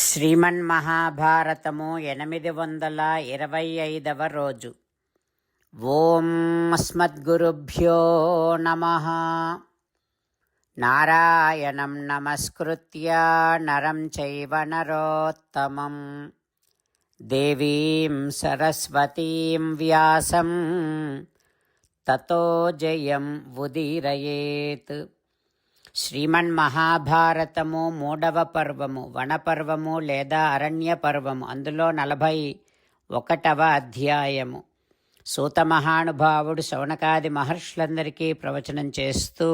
శ్రీమన్మహాభారతము 825వ రోజు. ఓం అస్మద్గురుభ్యో నమః. నారాయణం నమస్కృత్య నరం చైవ నరోత్తమం దేవీం సరస్వతీం వ్యాసం తతో జయం ఉదీరయేత్. శ్రీమన్మహాభారతము 3వ పర్వము, వనపర్వము లేదా అరణ్య పర్వము. అందులో 41వ అధ్యాయము. సూత మహానుభావుడు శౌనకాది మహర్షులందరికీ ప్రవచనం చేస్తూ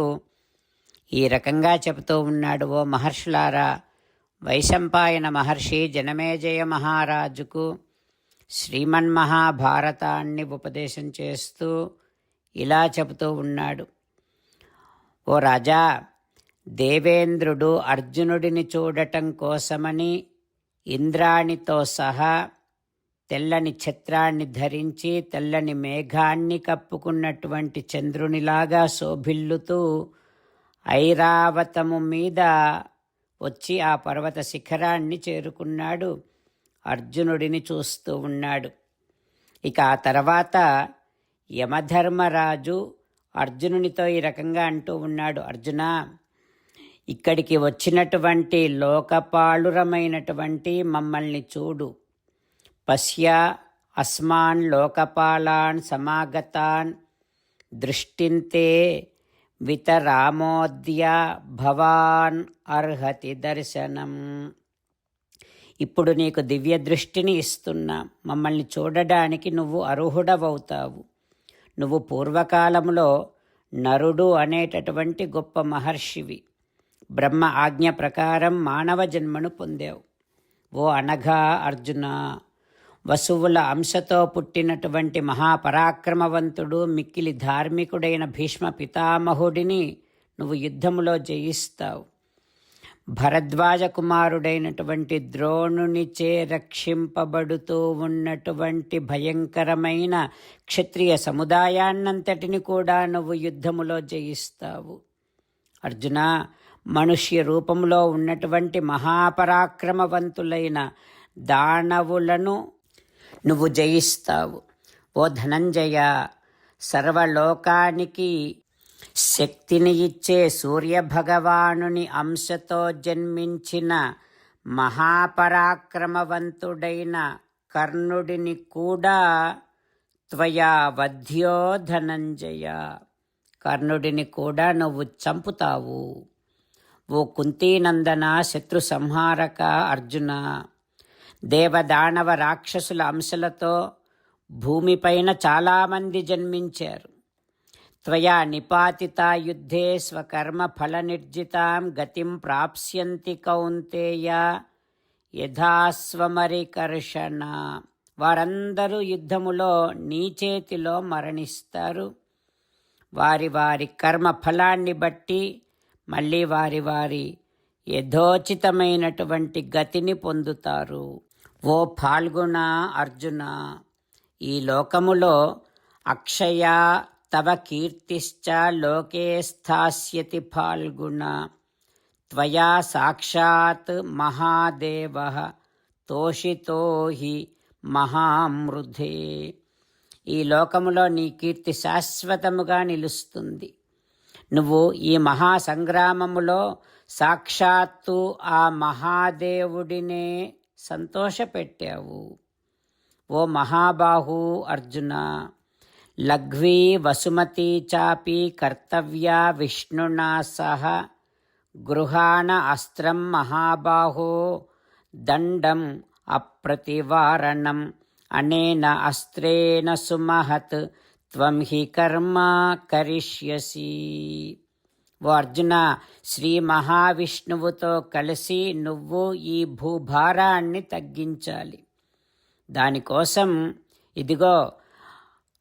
ఈ రకంగా చెబుతూ ఉన్నాడు. ఓ మహర్షులారా, వైశంపాయన మహర్షి జనమేజయ మహారాజుకు శ్రీమన్మహాభారతాన్ని ఉపదేశం చేస్తూ ఇలా చెబుతూ ఉన్నాడు. ఓ రాజా, దేవేంద్రుడు అర్జునుడిని చూడటం కోసమని ఇంద్రాణితో సహా తెల్లని ఛత్రాన్ని ధరించి తెల్లని మేఘాన్ని కప్పుకున్నటువంటి చంద్రునిలాగా శోభిల్లుతూ ఐరావతము మీద వచ్చి ఆ పర్వత శిఖరాన్ని చేరుకున్నాడు. అర్జునుడిని చూస్తూ ఉన్నాడు. ఇక ఆ తర్వాత యమధర్మరాజు అర్జునునితో ఈ రకంగా అంటూ ఉన్నాడు. అర్జున, ఇక్కడికి వచ్చినటువంటి లోకపాలురమైనటువంటి మమ్మల్ని చూడు. పశ్య అస్మాన్ లోకపాలాన్ సమాగతాన్ దృష్టింతే వితరామోద్య భవాన్ అర్హతి దర్శనం. ఇప్పుడు నీకు దివ్య దృష్టిని ఇస్తున్నా. మమ్మల్ని చూడడానికి నువ్వు అర్హుడవవుతావు. నువ్వు పూర్వకాలంలో నరుడు అనేటటువంటి గొప్ప మహర్షివి. బ్రహ్మ ఆజ్ఞ ప్రకారం మానవ జన్మను పొందావు. ఓ అనఘా అర్జున, వసువుల అంశతో పుట్టినటువంటి మహాపరాక్రమవంతుడు మిక్కిలి ధార్మికుడైన భీష్మ పితామహుడిని నువ్వు యుద్ధములో జయిస్తావు. భరద్వాజ కుమారుడైనటువంటి ద్రోణునిచే రక్షింపబడుతూ ఉన్నటువంటి భయంకరమైన క్షత్రియ సముదాయాన్నంతటిని కూడా నువ్వు యుద్ధములో జయిస్తావు. అర్జున, మనుష్య రూపంలో ఉన్నటువంటి మహాపరాక్రమవంతులైన దానవులను నువ్వు జయిస్తావు. ఓ ధనంజయ, సర్వలోకానికి శక్తిని ఇచ్చే సూర్యభగవానుని అంశతో జన్మించిన మహాపరాక్రమవంతుడైన కర్ణుడిని కూడా త్వయా వధ్యో ధనంజయ, కర్ణుడిని కూడా నువ్వు చంపుతావు. ఓ కుంతీనందన, శత్రు సంహారక అర్జున, దేవదానవ రాక్షసుల అంశలతో భూమిపైన చాలామంది జన్మించారు. త్వయా నిపాతిత యుద్ధే స్వకర్మ ఫలనిర్జితాం గతిం ప్రాప్స్యంతి కౌంతేయ యథాస్వమరికర్షణ. వారందరూ యుద్ధములో నీ చేతిలో మరణిస్తారు. వారి వారి కర్మ ఫలాన్ని బట్టి మళ్ళీ వారి వారి యథోచితమైనటువంటి గతిని పొందుతారు. ఓ ఫాల్గుణ అర్జున, ఈ లోకములో అక్షయ తవ కీర్తిశ్చ లోకే స్థాస్యతి ఫాల్గుణ. త్వయా సాక్షాత్ మహాదేవః తోషితో హి మహామృధే. ఈ లోకములో నీ కీర్తి శాశ్వతముగా నిలుస్తుంది. నువ్వు ఈ మహాసంగ్రామములో సాక్షాత్తు ఆ మహాదేవుడినే సంతోషపెట్టావు. ఓ మహాబాహు అర్జున, లఘ్వీ వసుమతి చాపి కర్తవ్యా విష్ణునా సహ గృహాణ అస్త్రం మహాబాహో దండం అప్రతివారణం అనేన అస్త్రేణ సుమహత్ త్వం హి కర్మ కరిష్యసి. ఓ అర్జున, శ్రీ మహావిష్ణువుతో కలిసి నువ్వు ఈ భూభారాన్ని తగ్గించాలి. దానికోసం ఇదిగో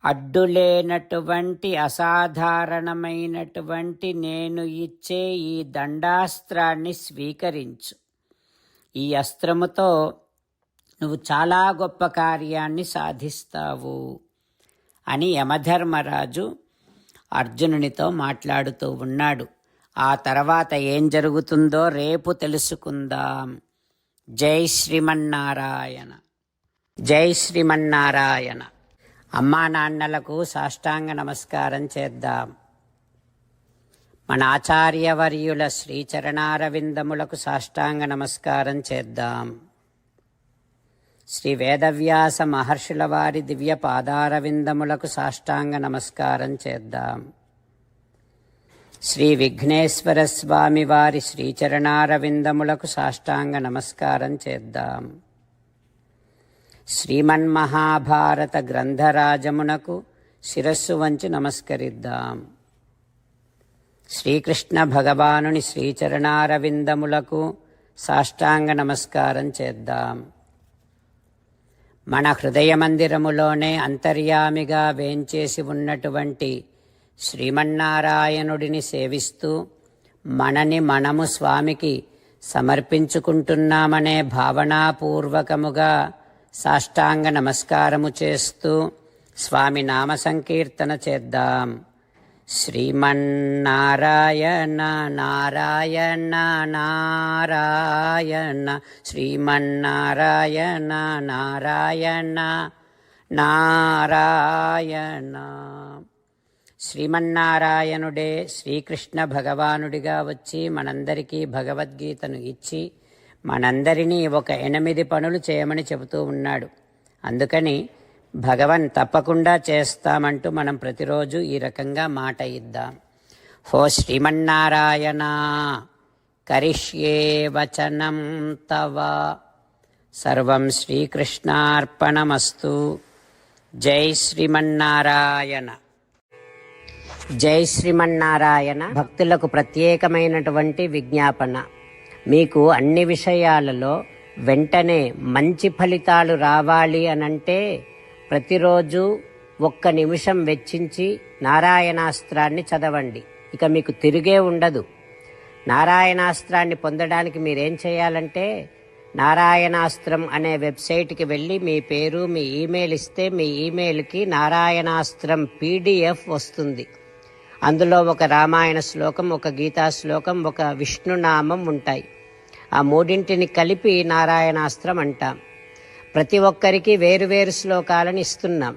అడ్డులేనటువంటి అసాధారణమైనటువంటి నేను ఇచ్చే ఈ దండాస్త్రాన్ని స్వీకరించు. ఈ అస్త్రముతో నువ్వు చాలా గొప్ప కార్యాన్ని సాధిస్తావు అని యమధర్మరాజు అర్జునునితో మాట్లాడుతూ ఉన్నాడు. ఆ తర్వాత ఏం జరుగుతుందో రేపు తెలుసుకుందాం. జై శ్రీమన్నారాయణ. జై శ్రీమన్నారాయణ. అమ్మా నాన్నలకు సాష్టాంగ నమస్కారం చేద్దాం. మన ఆచార్యవర్యుల శ్రీచరణారవిందములకు సాష్టాంగ నమస్కారం చేద్దాం. శ్రీ వేదవ్యాస మహర్షుల వారి దివ్య పాదారవిందములకు సాష్టాంగ నమస్కారం చేద్దాం. శ్రీ విఘ్నేశ్వర స్వామి వారి శ్రీచరణారవిందములకు సాష్టాంగ నమస్కారం చేద్దాం. శ్రీమన్మహాభారత గ్రంథరాజమునకు శిరస్సు వంచి నమస్కరిద్దాం. శ్రీకృష్ణ భగవానుని శ్రీచరణారవిందములకు సాష్టాంగ నమస్కారం చేద్దాం. మన హృదయ మందిరములోనే అంతర్యామిగా వేంచేసి ఉన్నటువంటి శ్రీమన్నారాయణుడిని సేవిస్తూ మనని మనము స్వామికి సమర్పించుకుంటున్నామనే భావనాపూర్వకముగా సాష్టాంగ నమస్కారము చేస్తూ స్వామి నామ సంకీర్తన చేద్దాం. శ్రీమన్నారాయణ నారాయణ నారాయణ శ్రీమన్నారాయణ నారాయణ నారాయణ. శ్రీమన్నారాయణుడే శ్రీకృష్ణ భగవానుడిగా వచ్చి మనందరికీ భగవద్గీతను ఇచ్చి మనందరినీ ఒక 8 పనులు చేయమని చెబుతూ ఉన్నాడు. అందుకని భగవన్ తప్పకుండా చేస్తామంటూ మనం ప్రతిరోజు ఈ రకంగా మాట ఇద్దాం. హో శ్రీమన్నారాయణ కరిష్యే వచనం తవ సర్వం శ్రీకృష్ణార్పణమస్తు. జై శ్రీమన్నారాయణ. జై శ్రీమన్నారాయణ. భక్తులకు ప్రత్యేకమైనటువంటి విజ్ఞాపన. మీకు అన్ని విషయాలలో వెంటనే మంచి ఫలితాలు రావాలి అనంటే ప్రతిరోజు 1 నిమిషం వెచ్చించి నారాయణాస్త్రాన్ని చదవండి. ఇక మీకు తిరిగే ఉండదు. నారాయణాస్త్రాన్ని పొందడానికి మీరేం చేయాలంటే నారాయణాస్త్రం అనే వెబ్సైట్కి వెళ్ళి మీ పేరు మీ ఈమెయిల్ ఇస్తే మీ ఈమెయిల్కి నారాయణాస్త్రం PDF వస్తుంది. అందులో ఒక రామాయణ శ్లోకం, ఒక గీతా శ్లోకం, ఒక విష్ణునామం ఉంటాయి. ఆ 3 కలిపి నారాయణాస్త్రం అంటాం. ప్రతి ఒక్కరికి వేరువేరు శ్లోకాలను ఇస్తున్నాం.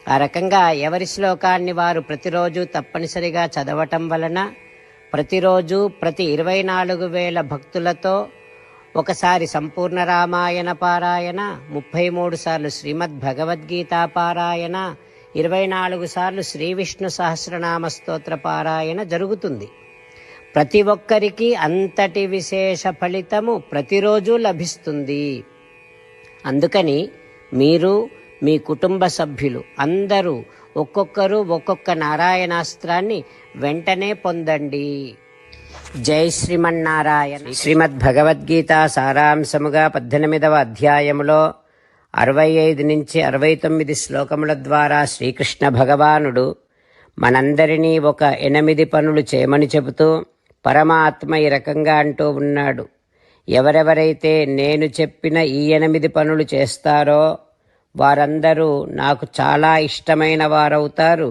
ఆ రకంగా ఎవరి శ్లోకాన్ని వారు ప్రతిరోజు తప్పనిసరిగా చదవటం వలన ప్రతిరోజు ప్రతి 24,000 భక్తులతో ఒకసారి సంపూర్ణ రామాయణ పారాయణ, 33 సార్లు శ్రీమద్ భగవద్గీత పారాయణ, 24 సార్లు శ్రీ విష్ణు సహస్రనామ స్తోత్ర పారాయణ జరుగుతుంది. ప్రతి ఒక్కరికి అంతటి విశేష ఫలితము ప్రతిరోజు లభిస్తుంది. అందుకని మీరు మీ కుటుంబ సభ్యులు అందరూ ఒక్కొక్కరు ఒక్కొక్క నారాయణాస్త్రాన్ని వెంటనే పొందండి. జై శ్రీమన్నారాయణ. శ్రీమద్ భగవద్గీత సారాంశముగా 18వ అధ్యాయములో 65 నుంచి 69 శ్లోకముల ద్వారా శ్రీకృష్ణ భగవానుడు మనందరినీ ఒక 8 పనులు చేయమని చెబుతూ పరమాత్మ ఈ రకంగా అంటూ ఉన్నాడు. ఎవరెవరైతే నేను చెప్పిన ఈ 8 పనులు చేస్తారో వారందరూ నాకు చాలా ఇష్టమైన వారవుతారు.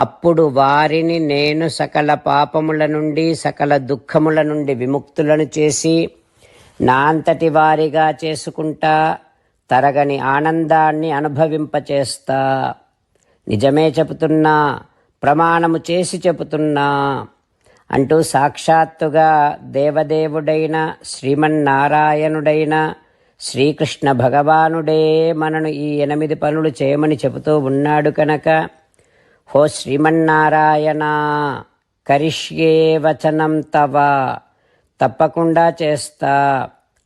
అప్పుడు వారిని నేను సకల పాపముల నుండి సకల దుఃఖముల నుండి విముక్తులను చేసి నా అంతటి వారిగా చేసుకుంటా, తరగని ఆనందాన్ని అనుభవింపచేస్తా. నిజమే చెబుతున్నా, ప్రమాణము చేసి చెబుతున్నా అంటూ సాక్షాత్తుగా దేవదేవుడైన శ్రీమన్నారాయణుడైన శ్రీకృష్ణ భగవానుడే మనను ఈ 8 పనులు చేయమని చెబుతూ ఉన్నాడు కనుక హో శ్రీమన్నారాయణ కరిష్యే వచనం తవ, తప్పకుండా చేస్తా,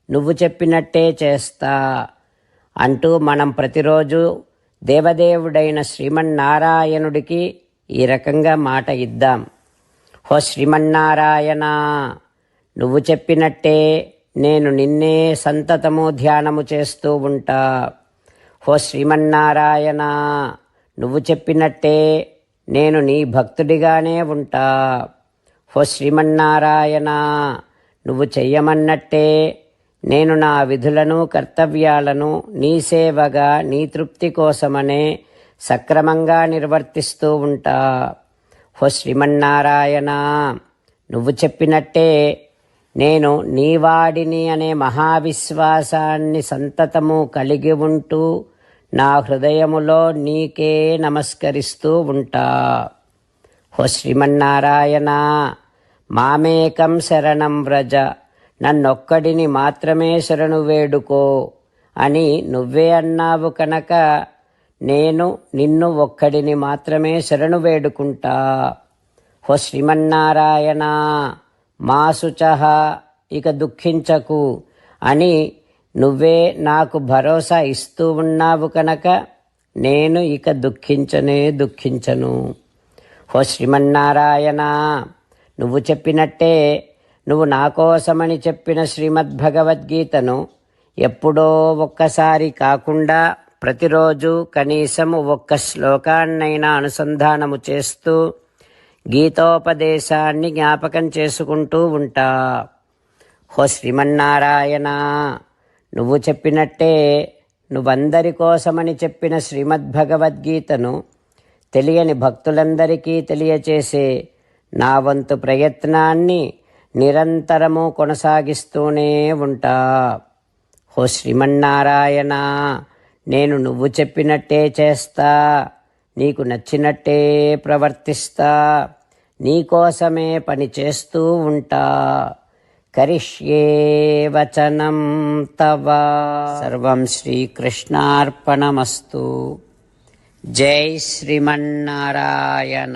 నువ్వు చెప్పినట్టే చేస్తా అంటూ మనం ప్రతిరోజు దేవదేవుడైన శ్రీమన్నారాయణుడికి ఈ రకంగా మాట ఇద్దాం. హో శ్రీమన్నారాయణ, నువ్వు చెప్పినట్టే నేను నిన్నే సంతతము ధ్యానము చేస్తూ ఉంటా. హో శ్రీమన్నారాయణ, నువ్వు చెప్పినట్టే నేను నీ భక్తుడిగానే ఉంటా. హో శ్రీమన్నారాయణ, నువ్వు చెయ్యమన్నట్టే నేను నా విధులను కర్తవ్యాలను నీ సేవగా నీ తృప్తి కోసమనే సక్రమంగా నిర్వర్తిస్తూ ఉంటా. హో శ్రీమన్నారాయణ, నువ్వు చెప్పినట్టే నేను నీవాడిని అనే మహావిశ్వాసాన్ని సంతతము కలిగి ఉంటూ నా హృదయములో నీకే నమస్కరిస్తూ ఉంటా. ఓ శ్రీమన్నారాయణ, మామేకం శరణం వ్రజ, నన్నొక్కడిని మాత్రమే శరణు వేడుకో అని నువ్వే అన్నావు కనుక నేను నిన్ను ఒక్కడిని మాత్రమే శరణు వేడుకుంటా. ఓ శ్రీమన్నారాయణ, మా శుచః, ఇక దుఃఖించకు అని నువ్వే నాకు భరోసా ఇస్తూ ఉన్నావు కనుక నేను ఇక దుఃఖించను. ఓ శ్రీమన్నారాయణ, నువ్వు చెప్పినట్టే నువ్వు నా కోసమని చెప్పిన శ్రీమద్భగవద్గీతను ఎప్పుడో ఒక్కసారి కాకుండా ప్రతిరోజు కనీసం ఒక్క శ్లోకాన్నైనా అనుసంధానము చేస్తూ గీతోపదేశాన్ని జ్ఞాపకం చేసుకుంటూ ఉంటా. ఓ శ్రీమన్నారాయణ, నువ్వు చెప్పినట్టే నువ్వందరి కోసమని చెప్పిన శ్రీమద్భగవద్గీతను తెలియని భక్తులందరికీ తెలియచేసే నా వంతు ప్రయత్నాన్ని నిరంతరము కొనసాగిస్తూనే ఉంటా. ఓ శ్రీమన్నారాయణ, నేను నువ్వు చెప్పినట్టే చేస్తా, నీకు నచ్చినట్టే ప్రవర్తిస్తా, నీకోసమే పని చేస్తూ ఉంటా. కరిష్యే వచనం తవ. సర్వం శ్రీకృష్ణార్పణమస్తు. జై శ్రీమన్నారాయణ.